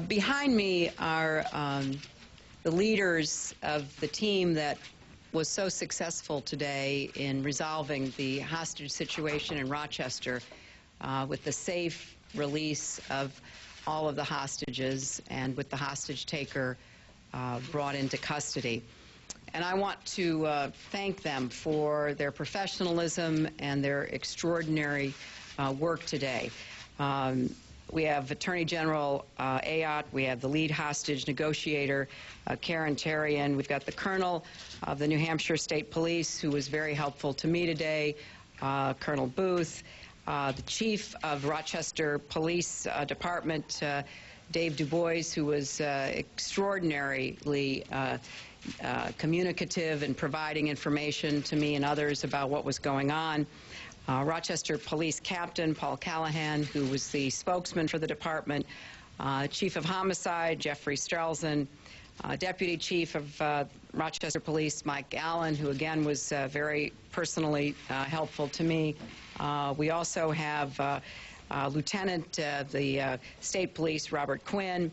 Behind me are the leaders of the team that was so successful today in resolving the hostage situation in Rochester with the safe release of all of the hostages and with the hostage taker brought into custody. And I want to thank them for their professionalism and their extraordinary work today. We have Attorney General Ayotte, we have the lead hostage negotiator, Karen Therrien, we've got the Colonel of the New Hampshire State Police, who was very helpful to me today, Colonel Booth, the Chief of Rochester Police Department, Dave DuBois, who was extraordinarily communicative in providing information to me and others about what was going on. Rochester Police Captain Paul Callahan, who was the spokesman for the department, Chief of Homicide Jeffrey Strelzin, Deputy Chief of Rochester Police Mike Allen, who again was very personally helpful to me. We also have Lieutenant of the State Police Robert Quinn,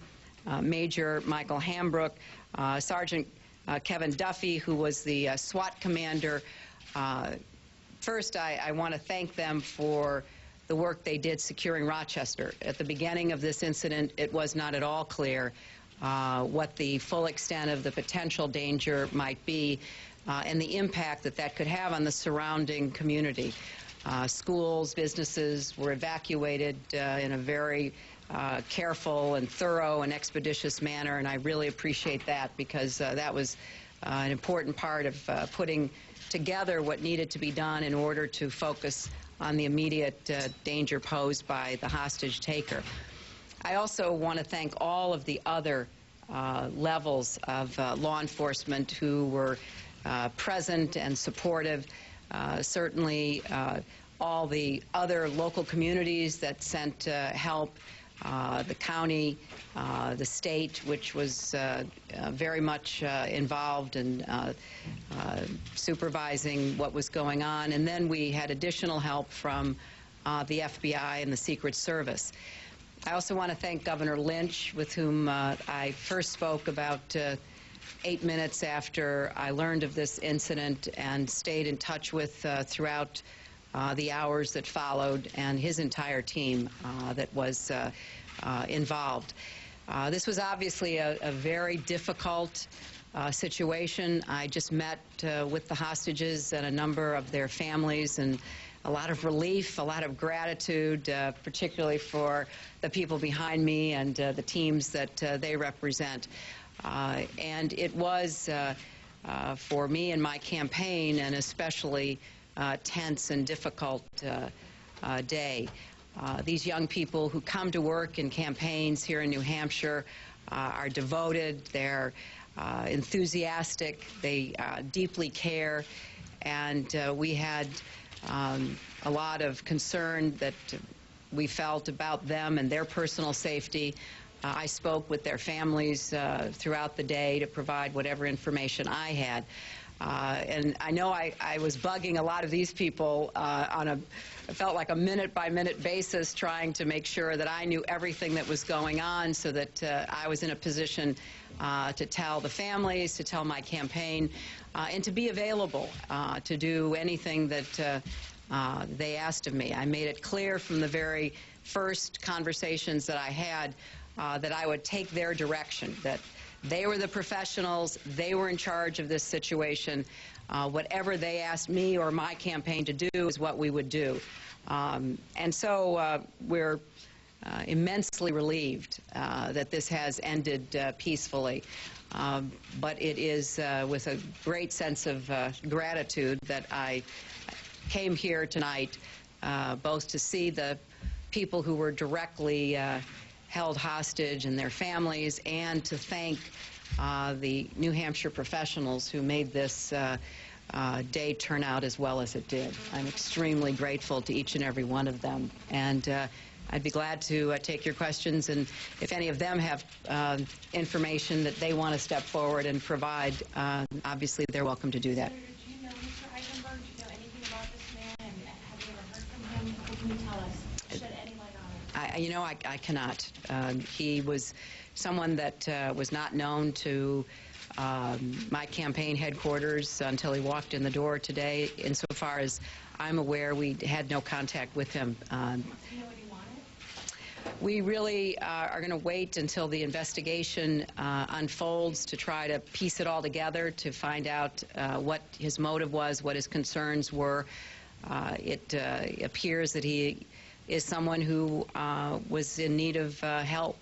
Major Michael Hambrook, Sergeant Kevin Duffy, who was the SWAT commander. First, I want to thank them for the work they did securing Rochester. At the beginning of this incident, it was not at all clear what the full extent of the potential danger might be and the impact that that could have on the surrounding community. Schools, businesses were evacuated in a very careful and thorough and expeditious manner, and I really appreciate that because that was an important part of putting together what needed to be done in order to focus on the immediate danger posed by the hostage taker. I also want to thank all of the other levels of law enforcement who were present and supportive. Certainly all the other local communities that sent help, the county, the state, which was very much involved in supervising what was going on. And then we had additional help from the FBI and the Secret Service. I also want to thank Governor Lynch, with whom I first spoke about 8 minutes after I learned of this incident and stayed in touch with throughout the hours that followed, and his entire team that was involved. This was obviously a very difficult situation. I just met with the hostages and a number of their families, and a lot of relief, a lot of gratitude, particularly for the people behind me and the teams that they represent. And it was, for me and my campaign, an especially tense and difficult day. These young people who come to work in campaigns here in New Hampshire are devoted, they're enthusiastic, they deeply care, and we had a lot of concern that we felt about them and their personal safety. I spoke with their families throughout the day to provide whatever information I had. And I know I was bugging a lot of these people it felt like a minute-by-minute basis, trying to make sure that I knew everything that was going on so that I was in a position to tell the families, to tell my campaign, and to be available to do anything that they asked of me. I made it clear from the very first conversations that I had that I would take their direction, that they were the professionals, they were in charge of this situation. Whatever they asked me or my campaign to do is what we would do. And so we're immensely relieved that this has ended peacefully. But it is with a great sense of gratitude that I came here tonight, both to see the people who were directly held hostage and their families, and to thank the New Hampshire professionals who made this day turn out as well as it did. I'm extremely grateful to each and every one of them, and I'd be glad to take your questions, and if any of them have information that they want to step forward and provide, obviously they're welcome to do that. Do you know Mr. Eichenberg? Do you know anything about this man, and have you ever heard from him? What can you tell us? Shed any light on it? I cannot. He was someone that was not known to my campaign headquarters until he walked in the door today. Insofar as I'm aware, we had no contact with him. We really are going to wait until the investigation unfolds to try to piece it all together, to find out what his motive was, what his concerns were. It appears that he is someone who was in need of help,